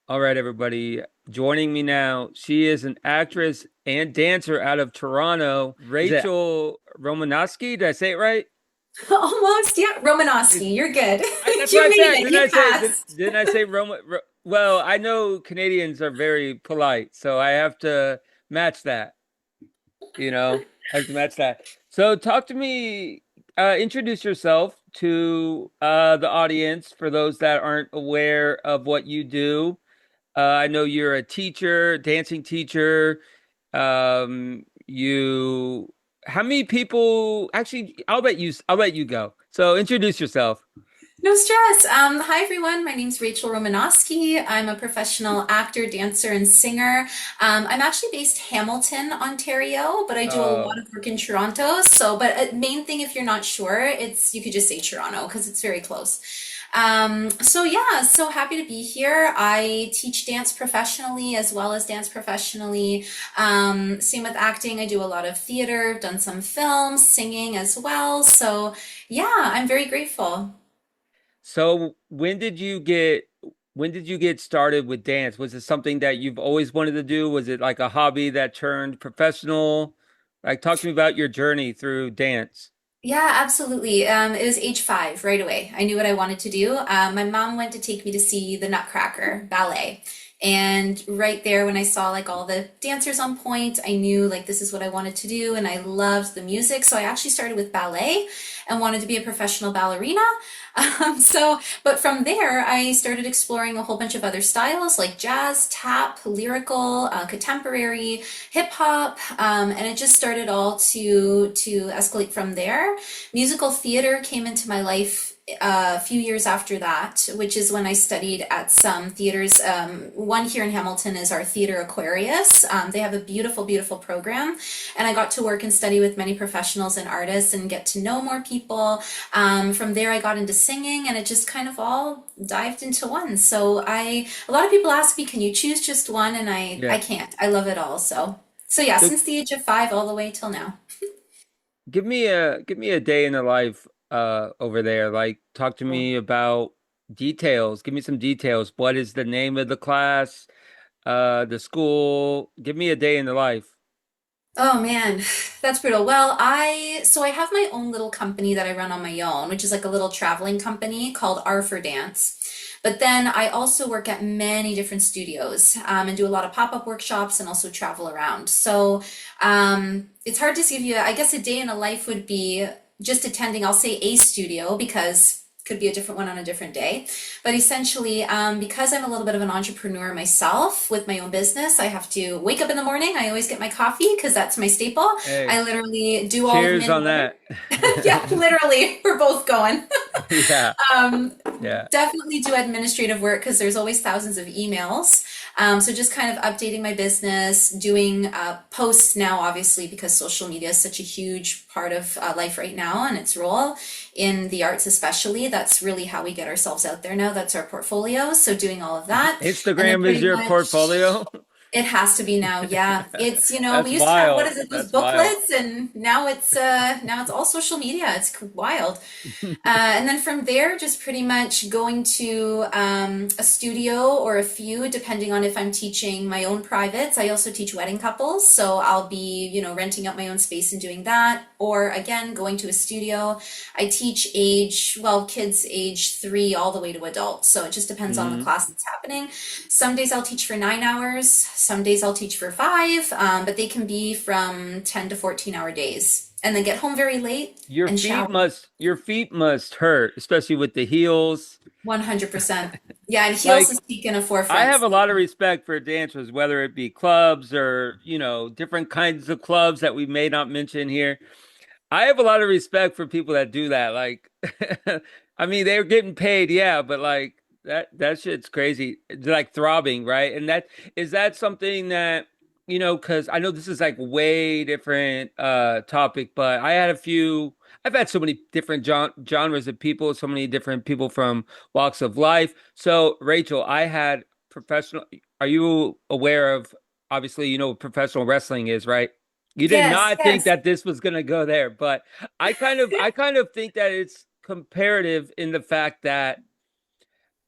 All right, everybody. Joining me now, she is an actress and dancer out of Toronto, Is it? Rachel Romanoski. Did I say it right? Almost, yeah. It- Romanoski, you're good. that's what You I made said. it. Didn't You I say? passed. Didn't I say Well, I know Canadians are very polite, so I have to match that. I have to match that. So, talk to me. Introduce yourself to the audience for those that aren't aware of what you do. I know you're a teacher, dancing teacher. You, how many people? Actually, I'll let you go. So introduce yourself. No stress. Hi, everyone. My name's Rachel Romanoski. I'm a professional actor, dancer, and singer. I'm actually based Hamilton, Ontario, but I do a lot Oh, of work in Toronto. But main thing, if you're not sure, you could just say Toronto because it's very close. So happy to be here. I teach dance professionally as well as dance professionally. Same with acting. I do a lot of theater, done some films, singing as well. So yeah, I'm very grateful. so when did you get started with dance? Was it something that you've always wanted to do? Was it like a hobby that turned professional? Like, talk to me about your journey through dance. Yeah, absolutely. It was age 5 right away. I knew what I wanted to do. My mom went to take me to see the Nutcracker ballet. And right there, when I saw like all the dancers on point, I knew like this is what I wanted to do. And I loved the music. So I actually started with ballet and wanted to be a professional ballerina. But from there, I started exploring a whole bunch of other styles like jazz, tap, lyrical, contemporary, hip hop, and it just started all to escalate from there. Musical theater came into my life a few years after that, which is when I studied at some theaters. One here in Hamilton is our Theater Aquarius. They have a beautiful, beautiful program, and I got to work and study with many professionals and artists and get to know more people. From there, I got into singing, and it just kind of all dived into one. A lot of people ask me, "Can you choose just one?" And I Yeah. can't. I love it all. So yeah, So since the age of 5 all the way till now. give me a day in the life over there. Like, talk to me about details. Give me some details. What is the name of the class? The school? Give me a day in the life. Oh man, that's brutal. I have my own little company that I run on my own, which is like a little traveling company called R for Dance. But then I also work at many different studios and do a lot of pop-up workshops and also travel around. It's hard to give you, I guess a day in a life would be just attending, I'll say a studio because could be a different one on a different day. But essentially, because I'm a little bit of an entrepreneur myself with my own business, I have to wake up in the morning. I always get my coffee because that's my staple. Hey, I literally do all the cheers mini on work. that. Yeah, literally, we're both going. Yeah, Um, yeah. Definitely do administrative work because there's always thousands of emails. So just kind of updating my business, doing posts now, obviously, because social media is such a huge part of life right now and its role in the arts, especially. That's really how we get ourselves out there now. That's our portfolio. So doing all of that. And then Instagram is pretty your much portfolio. it has to be now, yeah. We That's used to have what wild. is it, those That's wild. booklets, and now it's all social media. It's wild. And then from there, just pretty much going to a studio or a few, depending on if I'm teaching my own privates. I also teach wedding couples, so I'll be, renting out my own space and doing that. Or again, going to a studio. I teach kids age 3 all the way to adults. So it just depends on the Mhm. class that's happening. Some days I'll teach for 9 hours, some days I'll teach for 5, but they can be from 10 to 14-hour days. And then get home very late and shower. Your feet must hurt, especially with the heels. 100%. Yeah, and heels Like, is taking a I forefront. have a lot of respect for dancers, whether it be clubs or, different kinds of clubs that we may not mention here. I have a lot of respect for people that do that. Like, I mean, they're getting paid, yeah, but like that shit's crazy. It's like throbbing, right? And that something that, because I know this is like way different topic, but I've had so many different genres of people, so many different people from walks of life. So, Rachel, I had professional, are you aware of, obviously, you know what professional wrestling is, right? You did Yes, not think yes. that this was going to go there, but I kind of think that it's comparative in the fact that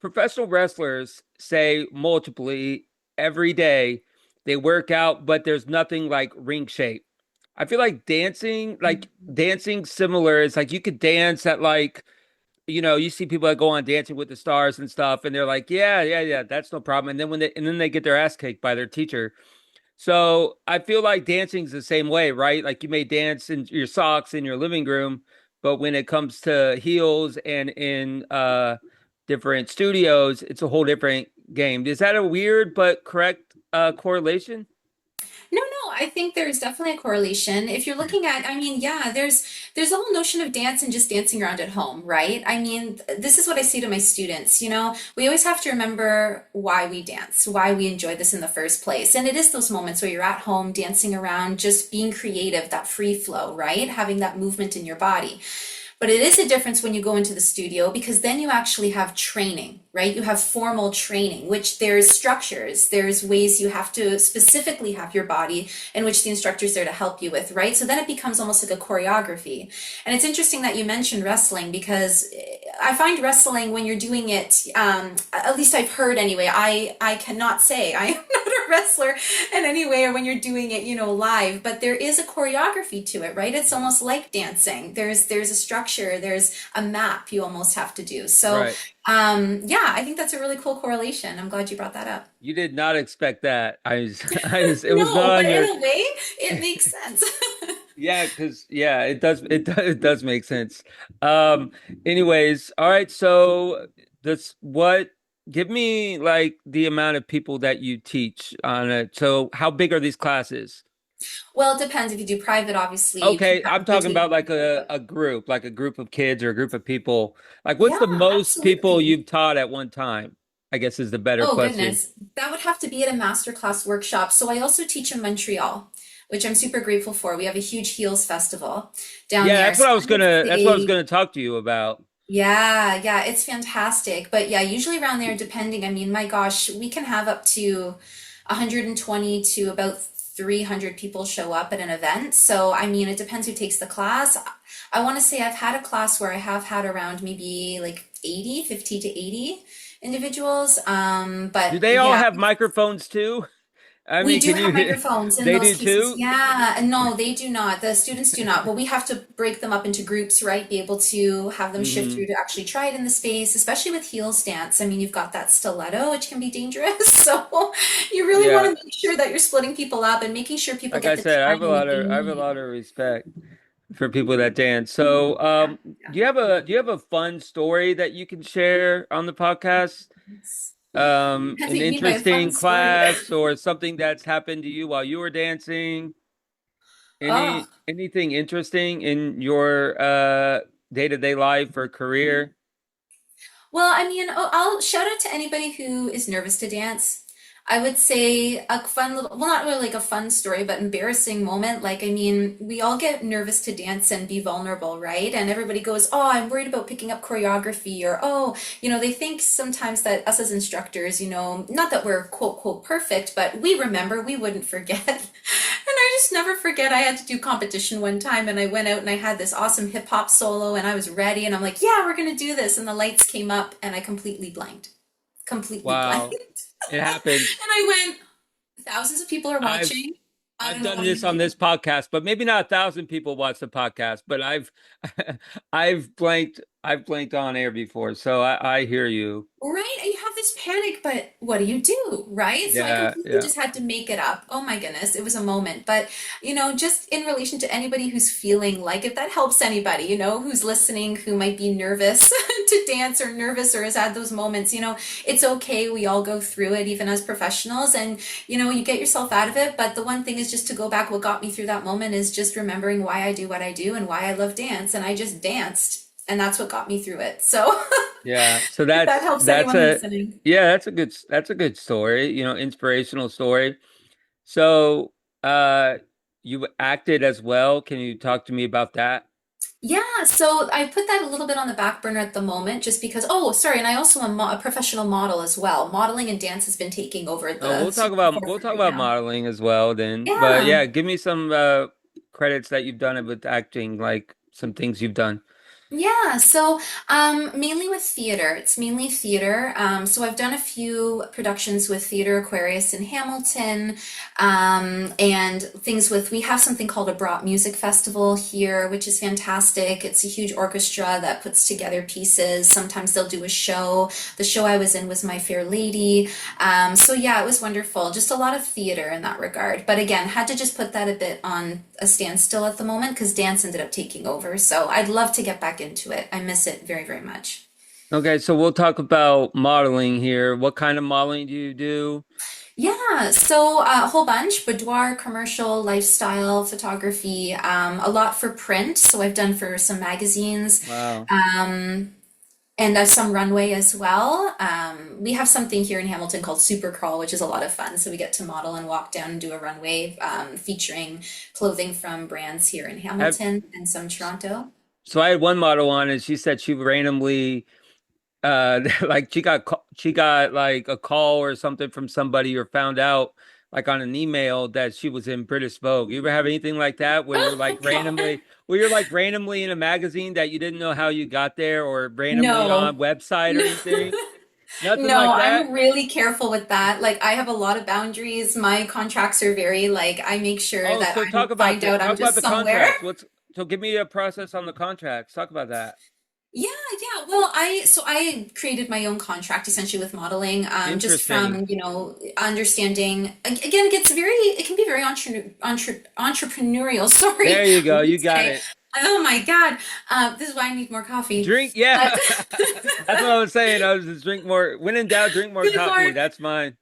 professional wrestlers say multiply every day they work out, but there's nothing like ring shape. I feel like dancing similar. It's like you could dance at like, you see people that go on Dancing with the Stars and stuff, and they're like, yeah, yeah, yeah, that's no problem. And then they get their ass kicked by their teacher. So I feel like dancing's the same way, right? Like you may dance in your socks in your living room, but when it comes to heels and in different studios, it's a whole different game. Is that a weird but correct correlation? No, no, I think there's definitely a correlation. If you're looking at, I mean, yeah, there's the whole notion of dance and just dancing around at home, right? I mean, this is what I say to my students, we always have to remember why we dance, why we enjoy this in the first place. And it is those moments where you're at home dancing around, just being creative, that free flow, right? Having that movement in your body. But it is a difference when you go into the studio because then you actually have training, right? You have formal training, which there's structures, there's ways you have to specifically have your body in which the instructor's there to help you with, right? So then it becomes almost like a choreography. And it's interesting that you mentioned wrestling because I find wrestling when you're doing it, at least I've heard anyway, I cannot say I am not a wrestler in any way or when you're doing it, live, but there is a choreography to it, right? It's almost like dancing. There's a structure, there's a map you almost have to do. So Right. yeah, I think that's a really cool correlation. I'm glad you brought that up. You did not expect that. It was not No, but on in your. a way, it makes sense. Yeah, because yeah, it does make sense. Um, anyways, all right, so this what give me like the amount of people that you teach on it. So how big are these classes? Well, it depends. If you do private, obviously you can Okay, have I'm talking about between. like like a group of kids or a group of people. Like what's the Yeah, most people absolutely. you've taught at one time? I guess is the better Oh, question. goodness. That would have to be at a masterclass workshop. So I also teach in Montreal, which I'm super grateful for. We have a huge Heels festival down Yeah, there. So I would that's what I was say, gonna talk to you about. yeah, yeah, it's fantastic. But yeah, usually around there, depending, I mean, my gosh, we can have up to 120 to about 300 people show up at an event. So, I mean, it depends who takes the class. I want to say I've had a class where I have had around maybe like 80, 50 to 80 individuals. Do But they all yeah, have microphones too? I we mean, do can have you microphones in they those do cases. too? Yeah, and no, they do not. The students do not. Well, we have to break them up into groups, right? Be able to have them shift through Hmm. to actually try it in the space, especially with heel stance. I mean, you've got that stiletto, which can be dangerous. So you really want Yeah, to make sure that you're splitting people up and making sure people like I get the said, time that they I have a need. lot of respect for people that dance. So, Yeah, yeah. do you have a fun story that you can share on the podcast? Depends An what you mean by a fun interesting story. class or something that's happened to you while you were dancing? Oh, Anything interesting in your day-to-day life or career? well, I mean, oh, I'll shout out to anybody who is nervous to dance. I would say a fun little, well, not really like a fun story, but embarrassing moment. Like, I mean, we all get nervous to dance and be vulnerable, right? And everybody goes, "Oh, I'm worried about picking up choreography," or, "Oh, they think sometimes that us as instructors, not that we're quote, quote, perfect, but we remember, we wouldn't forget." And I just never forget. I had to do competition one time and I went out and I had this awesome hip hop solo and I was ready and I'm like, yeah, we're gonna do this. And the lights came up and I completely blanked. Completely blanked. Wow, it happens. And I went, thousands of people are I've watching. I I've don't know done what I this on do. this podcast, but maybe not 1,000 people watch the podcast, but I've blanked on air before, so I hear you. Right? And you have this panic, but what do? Right? So I Yeah, completely yeah. just had to make it up. Oh my goodness, it was a moment. But, just in relation to anybody who's feeling like if that helps anybody, who's listening, who might be nervous to dance or nervous or has had those moments, it's okay. We all go through it, even as professionals, and, you get yourself out of it. But the one thing is just to go back. What got me through that moment is just remembering why I do what I do and why I love dance. And I just danced. And that's what got me through it. So Yeah. So if that helps anyone listening. that's a good story, inspirational story. So, you acted as well. Can you talk to me about that? Yeah, so I put that a little bit on the back burner at the moment just because, oh, sorry, and I also am a professional model as well. Modeling and dance has been taking over Oh, the sort of the we'll forefront talk right about now. modeling as well then. But Yeah. yeah, give me some credits that you've done it with acting, like some things you've done. Yeah, so mainly with theater. It's mainly theater. So I've done a few productions with Theater Aquarius in Hamilton, and things with, we have something called a Brat Music Festival here, which is fantastic. It's a huge orchestra that puts together pieces. Sometimes they'll do a show. The show I was in was My Fair Lady. So yeah, it was wonderful. Just a lot of theater in that regard. But again, had to just put that a bit on a standstill at the moment because dance ended up taking over. So I'd love to get back into it. I miss it very, very much. Okay, so we'll talk about modeling here. What kind of modeling do you do? Yeah, so a whole bunch, boudoir, commercial, lifestyle, photography, a lot for print. So I've done for some magazines. Wow. And some runway as well. We have something here in Hamilton called Super Crawl, which is a lot of fun. So we get to model and walk down and do a runway featuring clothing from brands here in Have, Hamilton and some Toronto. so I had one model on and she said she randomly like she got like a call or something from somebody or found out like on an email that she was in British Vogue. You ever have anything like that Oh my God. where you're like randomly in a magazine that you didn't know how you got there or randomly on No, website or no, anything? Nothing no, like I'm that? really careful with that. Like, I have a lot of boundaries. My contracts are very, like, I make sure Oh, that so I don't find out I'm talk about just the somewhere. contracts. What's so give me a process on the contracts. Talk about that. Yeah, yeah. Well, I created my own contract essentially with modeling, just Interesting. from, understanding. Again, it can be very entrepreneurial. Sorry, There you go. words You got today. it. Oh my God. This is why I need more coffee. Drink, yeah. But That's what I was saying. I was just drink more. When in doubt, drink more good coffee. Lord. That's mine.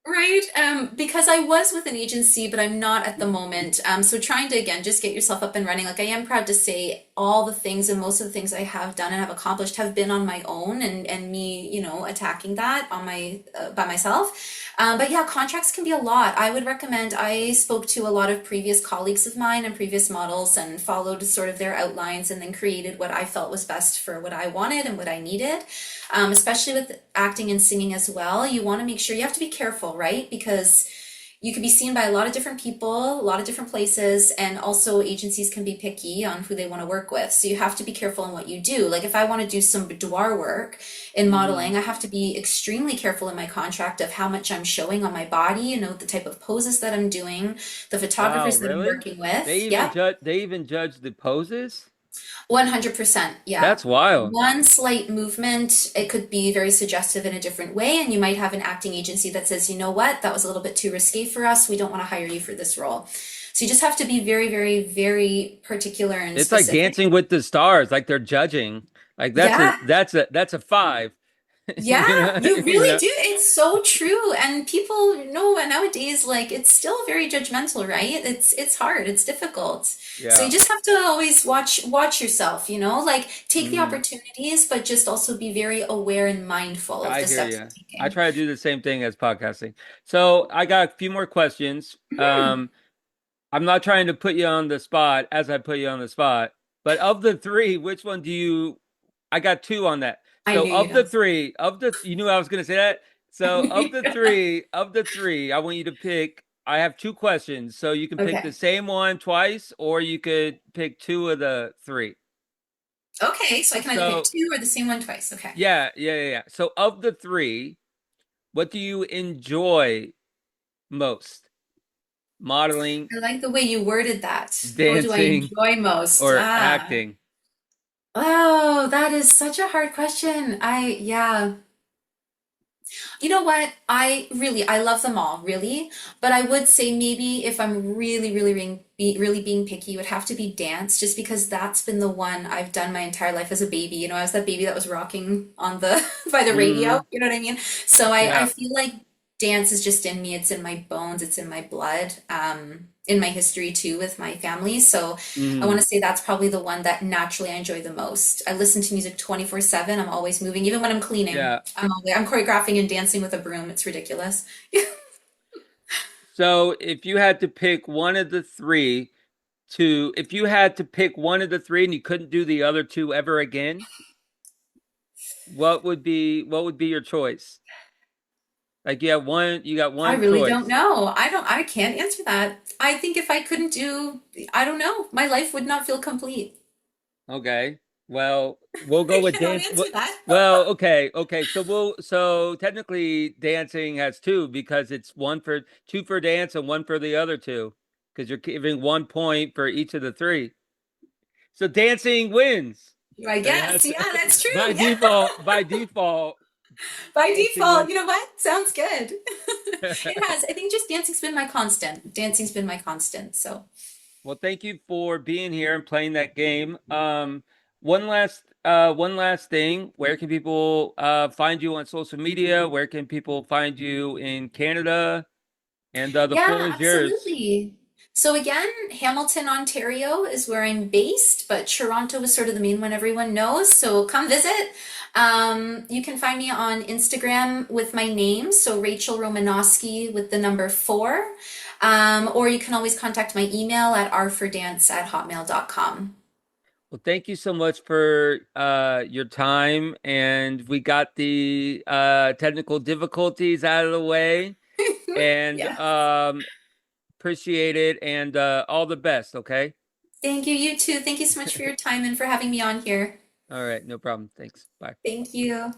Right, because I was with an agency, but I'm not at the moment. So trying to again just get yourself up and running. Like I am proud to say all the things and most of the things I have done and have accomplished have been on my own and me, attacking that on my by myself. But yeah, contracts can be a lot. I would recommend. I spoke to a lot of previous colleagues of mine and previous models and followed sort of their outlines and then created what I felt was best for what I wanted and what I needed. Especially with acting and singing as well, you want to make sure you have to be careful, right? Because you could be seen by a lot of different people, a lot of different places, and also agencies can be picky on who they want to work with. So you have to be careful in what you do. Like if I want to do some boudoir work in Hmm. modeling, I have to be extremely careful in my contract of how much I'm showing on my body, the type of poses that I'm doing, the Wow, photographers that I'm really? working with. Yeah. They even judge the poses? 100%. Yeah. That's wild. One slight movement, it could be very suggestive in a different way. And you might have an acting agency that says, you know what, that was a little bit too risque for us. We don't want to hire you for this role. So you just have to be very, very, very particular and It's like specific. Dancing with the Stars, like they're judging. Like Yeah. that's a five. Yeah, you You really know? do. It's so true. And people know nowadays, like it's still very judgmental, right? It's hard, it's difficult. So you Yeah. just have to always watch yourself, like take the Hmm. opportunities, but just also be very aware and mindful of I the hear steps you. you're I taking. try to do the same thing as podcasting. So I got a few more questions. Mhm. I'm not trying to put you on the spot as I put you on the spot, but of the three, which one do you? I got two on that. I So knew you'd ask. you knew I was going to say that. So of the three, I want you to pick. I have two questions, so you can pick the Okay. same one twice, or you could pick two of the three. Okay, so I can either pick So two or the same one twice. Okay. yeah. So of the three, what do you enjoy most? Modeling, I like the way you worded that. What do I dancing, enjoy most? or acting? Oh, that is such a hard question. Yeah. You know what? I love them all, really. But I would say maybe if I'm really being picky, it would have to be dance, just because that's been the one I've done my entire life as a baby. I was that baby that was rocking on the by the radio. Hmm. You know what I mean? So I Yeah. feel like dance is just in me. It's in my bones. It's in my blood. In my history too with my family. So I want Hmm. to say that's probably the one that naturally I enjoy the most. I listen to music 24/7. I'm always moving, even when I'm cleaning. Yeah. I'm choreographing and dancing with a broom. It's ridiculous. So if you had to pick one of the three if you had to pick one of the three and you couldn't do the other two ever again, what would be your choice? Like you got I one really don't choice. know. I can't answer that. I think if I couldn't do, I don't know, my life would not feel complete. Okay. Well, we'll go I with cannot dance. answer that. Well, okay, okay. So technically dancing has two because it's one for two for dance and one for the other two because you're giving 1 point for each of the three. So dancing wins. I It guess. has Yeah, that's true. by Yeah. default, by default, By dancing default, wins. you know what? Sounds good. It has. I think just dancing's been my constant. Dancing's been my constant. So, Well, thank you for being here and playing that game. One last thing. Where can people find you on social media? Where can people find you in Canada? And the yeah, floor is yours. absolutely. So again, Hamilton, Ontario is where I'm based, but Toronto is sort of the main one everyone knows. So come visit. You can find me on Instagram with my name, so Rachel Romanoski with the number 4. Or you can always contact my email at rfordance@hotmail.com. Well, thank you so much for your time, and we got the technical difficulties out of the way, and Yeah. appreciate it, and all the best. Okay. Thank you, you too. Thank you so much for your time and for having me on here. All right, no problem. Thanks. Bye. Thank you.